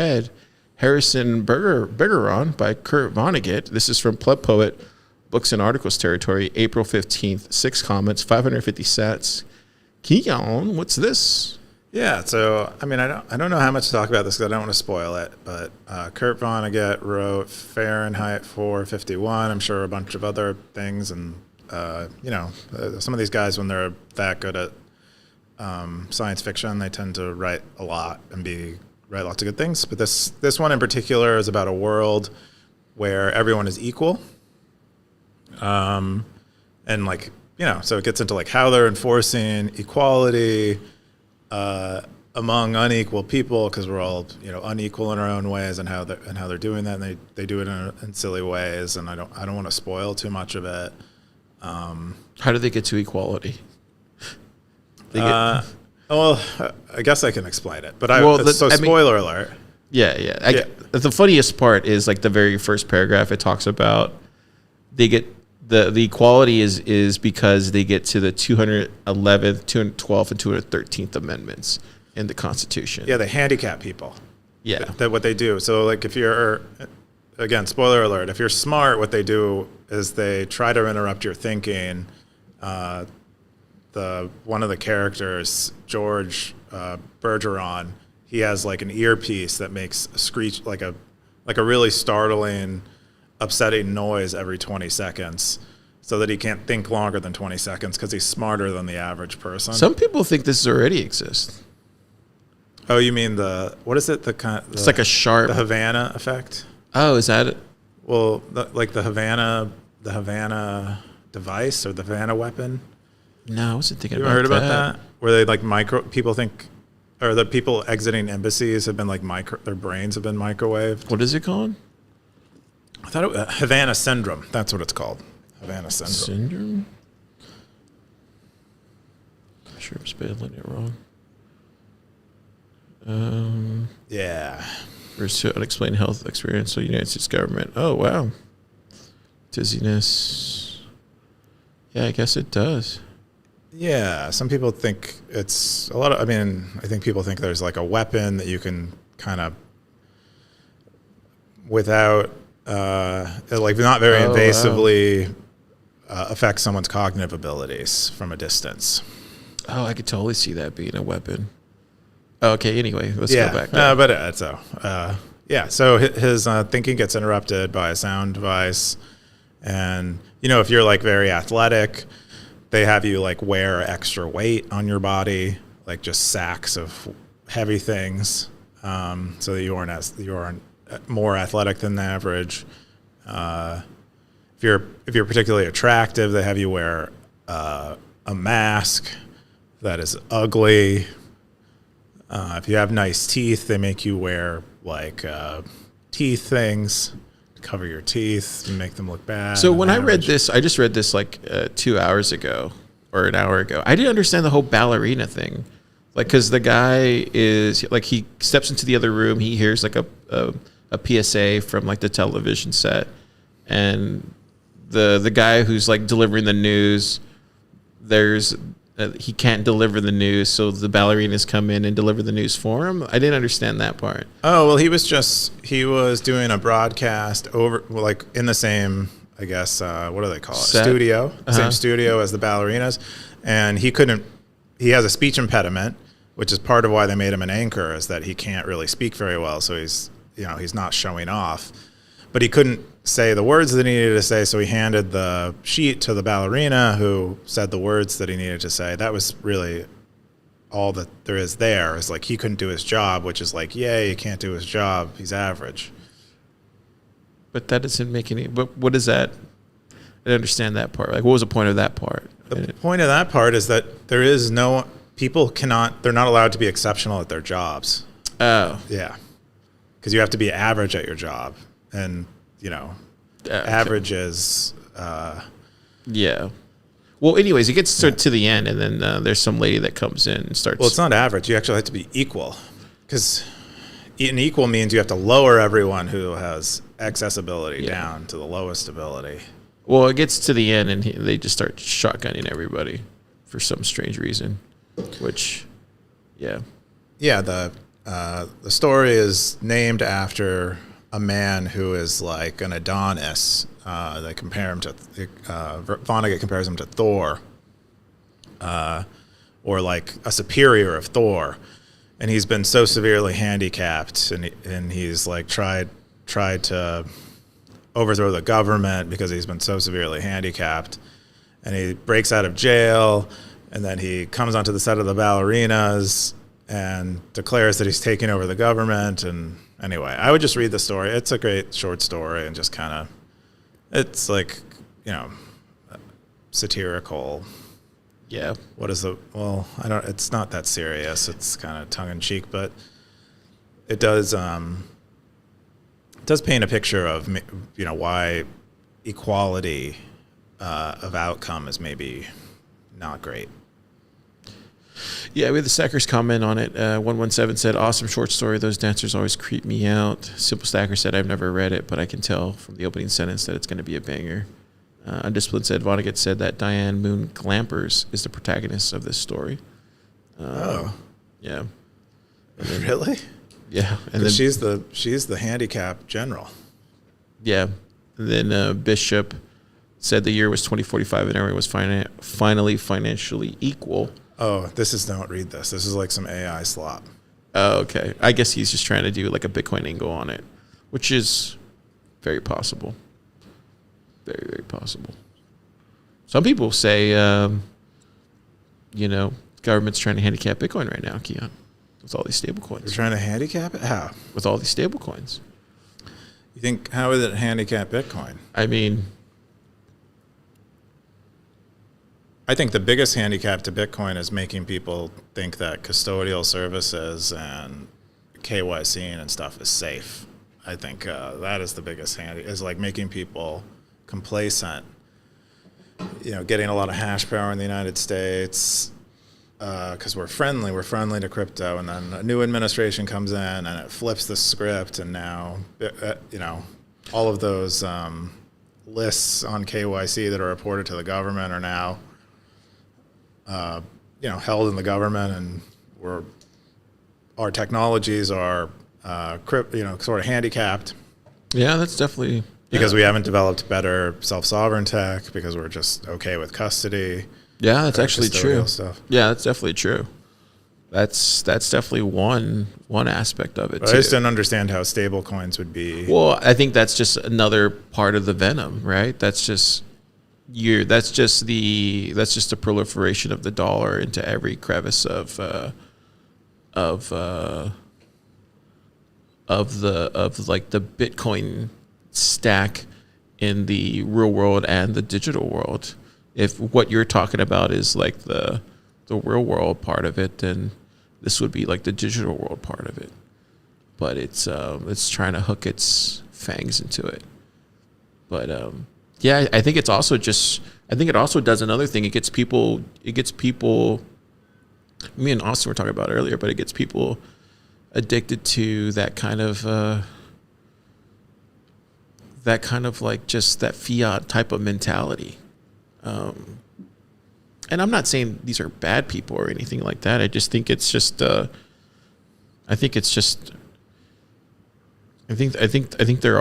head. Harrison Bergeron by Kurt Vonnegut. This is from Pleb Poet Books and Articles territory, April 15th. 6 comments, 550 sats. Keyan, what's this? Yeah, so I mean, I don't know how much to talk about this because I don't want to spoil it. But Kurt Vonnegut wrote Fahrenheit 451. I'm sure a bunch of other things, and some of these guys, when they're that good at science fiction, they tend to write a lot and write lots of good things. But this one in particular is about a world where everyone is equal, and so it gets into like how they're enforcing equality among unequal people, because we're all unequal in our own ways, and how they're doing that, and they do it in silly ways, and I don't want to spoil too much of it. How do they get to equality? Well, I guess I can explain it, but spoiler alert. Yeah. The funniest part is like the very first paragraph. It talks about they get the equality is because they get to the 211th, 212th, and 213th amendments in the Constitution. Yeah, they handicap people. Yeah, that what they do. So like if you're, again, spoiler alert, if you're smart, what they do is they try to interrupt your thinking. One of the characters, George Bergeron, he has like an earpiece that makes a screech, like a really startling, upsetting noise every 20 seconds, so that he can't think longer than 20 seconds because he's smarter than the average person. Some people think this already exists. Oh, you mean what is it? It's like a sharp... The Havana effect? Oh, is that it? Well, like the Havana device or the Havana weapon? No, I wasn't thinking about that. You heard about that? Where they people think, or the people exiting embassies have been their brains have been microwaved. What is it called? I thought Havana syndrome. That's what it's called. Havana syndrome. I'm sure I'm spelling it wrong. Yeah. Refers to unexplained health experience of the United States government. Oh, wow. Dizziness. Yeah, I guess it does. Yeah, some people think it's I think people think there's like a weapon that you can kind of, without, not very invasively affect someone's cognitive abilities from a distance. Oh, I could totally see that being a weapon. Okay, anyway, let's go back. So his thinking gets interrupted by a sound device. And, if you're like very athletic, they have you like wear extra weight on your body, like just sacks of heavy things, so that you aren't more athletic than the average. If you're particularly attractive, they have you wear a mask that is ugly. If you have nice teeth, they make you wear like teeth things to cover your teeth and make them look bad. So when I read this, I just read this like 2 hours ago or an hour ago. I didn't understand the whole ballerina thing. Like, because the guy is like, he steps into the other room, he hears like a PSA from like the television set, and the guy who's like delivering the news, he can't deliver the news, so the ballerinas come in and deliver the news for him. I didn't understand that part. Oh, well, he was doing a broadcast over, like in the same, I guess, what do they call it? Set? Studio. Uh-huh. Same studio as the ballerinas. And he has a speech impediment, which is part of why they made him an anchor, is that he can't really speak very well. So he's not showing off, but he couldn't say the words that he needed to say. So he handed the sheet to the ballerina, who said the words that he needed to say. That was really all that there is there, is like he couldn't do his job, which is like, yay, he can't do his job, he's average. But that doesn't make any, but what is that? I didn't understand that part. Like, what was the point of that part? The point of that part is that they're not allowed to be exceptional at their jobs. Oh. Yeah. Because you have to be average at your job. And, average is... yeah. Well, anyways, it gets to the end, and then there's some lady that comes in and starts... Well, it's not average. You actually have to be equal. Because an equal means you have to lower everyone who has accessibility down to the lowest ability. Well, it gets to the end, and they just start shotgunning everybody for some strange reason, which, yeah. Yeah, the the story is named after a man who is like an Adonis. They compare him to Vonnegut compares him to Thor, or like a superior of Thor, and he's been so severely handicapped, and he's like tried to overthrow the government because he's been so severely handicapped, and he breaks out of jail, and then he comes onto the set of the Ballerinas and declares that he's taking over the government. And anyway, I would just read the story. It's a great short story, and just kind of, it's like, satirical. Yeah. It's not that serious. It's kind of tongue in cheek, but it does paint a picture of, why equality of outcome is maybe not great. Yeah, we had the Stackers comment on it. 117 said, awesome short story. Those dancers always creep me out. Simple Stacker said, I've never read it, but I can tell from the opening sentence that it's going to be a banger. Undisciplined said, Vonnegut said that Diane Moon Glampers is the protagonist of this story. Yeah. Then, really? Yeah. And then she's the handicap general. Yeah. And then Bishop said the year was 2045 and everyone was finally financially equal. Oh, don't read this. This is like some AI slop. Oh, okay. I guess he's just trying to do like a Bitcoin angle on it, which is very possible. Very, very possible. Some people say, government's trying to handicap Bitcoin right now, Keyan, with all these stable coins. They're trying to handicap it? How? With all these stable coins. You think, how would it handicap Bitcoin? I mean, I think the biggest handicap to Bitcoin is making people think that custodial services and KYC and stuff is safe. I think that is the biggest is like making people complacent. Getting a lot of hash power in the United States because we're friendly to crypto, and then a new administration comes in and it flips the script, and now all of those lists on KYC that are reported to the government are now held in the government, and our technologies are sort of handicapped. Yeah, that's definitely because we haven't developed better self-sovereign tech, because we're just okay with custody. Yeah, that's actually true. Stuff. Yeah, that's definitely true. That's definitely one aspect of it. But I just didn't understand how stable coins would be. Well, I think that's just another part of the venom, right? That's just the proliferation of the dollar into every crevice of the Bitcoin stack in the real world and the digital world. If what you're talking about is like the real world part of it, then this would be like the digital world part of it. But it's trying to hook its fangs into it. But yeah, I think it also does another thing. It gets people. Me and Austin were talking about it earlier, but it gets people addicted to that kind of like just that fiat type of mentality. And I'm not saying these are bad people or anything like that. I just think it's just. I think there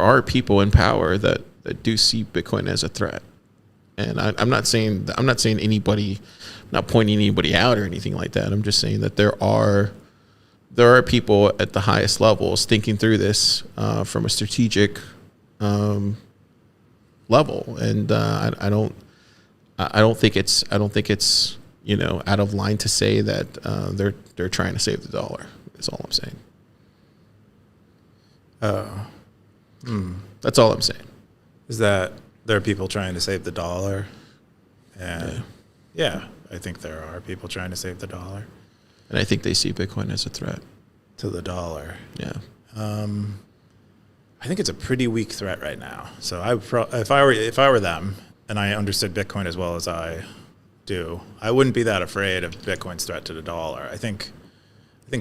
are people in power that do see Bitcoin as a threat, and I'm not saying anybody, I'm not pointing anybody out or anything like that. I'm just saying that there are people at the highest levels thinking through this from a strategic level, and I don't think it's out of line to say that they're trying to save the dollar. Is all I'm saying. That's all I'm saying. Is that there are people trying to save the dollar? And yeah, I think there are people trying to save the dollar. And I think they see Bitcoin as a threat to the dollar. Yeah. I think it's a pretty weak threat right now. So if I were them and I understood Bitcoin as well as I do, I wouldn't be that afraid of Bitcoin's threat to the dollar. I think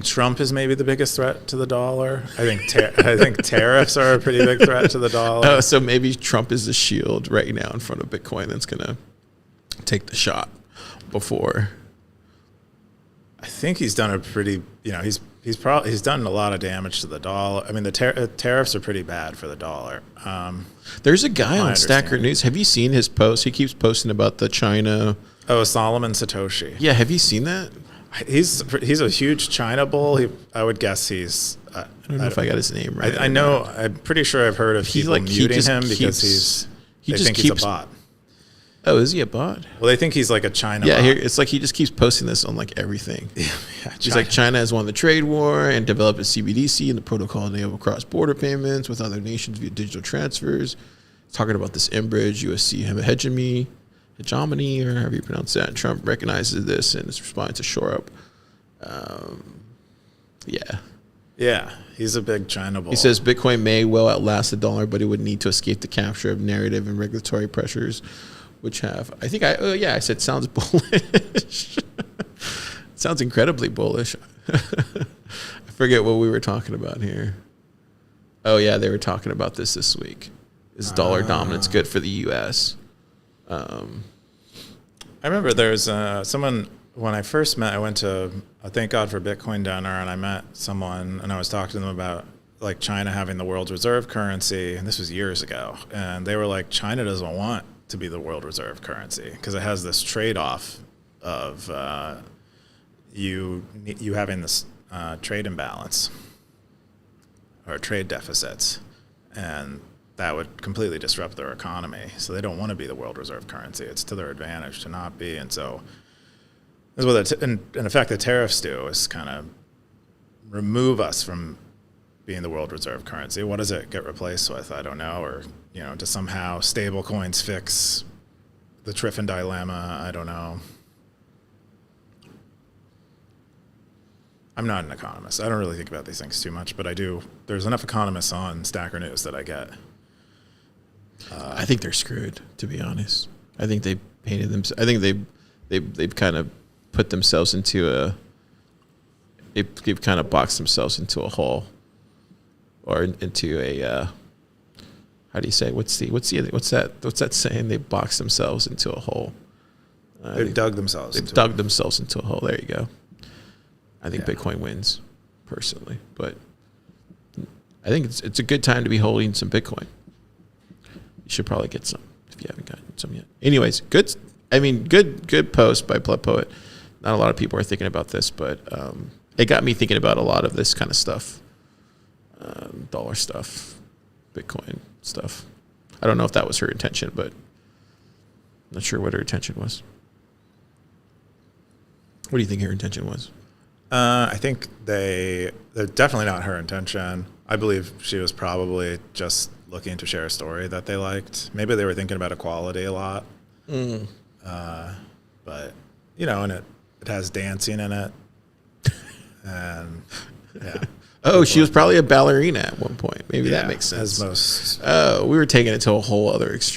Trump is maybe the biggest threat to the dollar. I think tariffs are a pretty big threat to the dollar. Oh, so maybe Trump is the shield right now in front of Bitcoin that's going to take the shot before. I think he's done a pretty, he's he's done a lot of damage to the dollar. I mean, the tariffs are pretty bad for the dollar. There's a guy on Stacker.News. Have you seen his post? He keeps posting about the China. Oh, Solomon Satoshi. Yeah, have you seen that? He's a huge China bull. I would guess he's. I don't know if I got his name right. I know. I'm pretty sure I've heard of people muting him because they think he's a bot. Oh, is he a bot? Well, they think he's like a China bot. Yeah, it's like he just keeps posting this on like everything. Yeah, he's like, China has won the trade war and developed a CBDC and the protocol to enable cross-border payments with other nations via digital transfers. He's talking about this Enbridge USC hegemony, or however you pronounce that. Trump recognizes this and is responding to shore up. Yeah, he's a big China bull. He says Bitcoin may well outlast the dollar, but it would need to escape the capture of narrative and regulatory pressures, which have, I said sounds bullish. Sounds incredibly bullish. I forget what we were talking about here. Oh, yeah, they were talking about this week. Is dollar dominance good for the U.S.? I remember there's someone, when I first met, I went to a Thank God for Bitcoin dinner, and I met someone, and I was talking to them about like China having the world's reserve currency, and this was years ago, and they were like, China doesn't want to be the world reserve currency because it has this trade-off of you having this trade imbalance or trade deficits, and that would completely disrupt their economy. So they don't want to be the world reserve currency. It's to their advantage to not be. And so that's what in effect the tariffs do, is kind of remove us from being the world reserve currency. What does it get replaced with? I don't know. Or, to somehow stable coins fix the Triffin dilemma? I don't know. I'm not an economist. I don't really think about these things too much, but I do. There's enough economists on Stacker.News that I get. I think they're screwed, to be honest. I think they painted them. I think they've kind of put themselves into they've kind of boxed themselves into a hole, or into a how do you say? What's that saying? They boxed themselves into a hole. They've dug themselves into a hole. There you go. I think Bitcoin wins, personally, but I think it's a good time to be holding some Bitcoin. You should probably get some if you haven't gotten some yet. Anyways, good post by Blood Poet. Not a lot of people are thinking about this, but it got me thinking about a lot of this kind of stuff, dollar stuff, Bitcoin stuff. I don't know if that was her intention, but I'm not sure what her intention was. What do you think her intention was? I think they're definitely not her intention. I believe she was probably just looking to share a story that they liked. Maybe they were thinking about equality a lot. But, and it has dancing in it. And, yeah. Oh, she was probably a ballerina at one point. Maybe that makes sense. As most. Oh, we were taking it to a whole other extreme.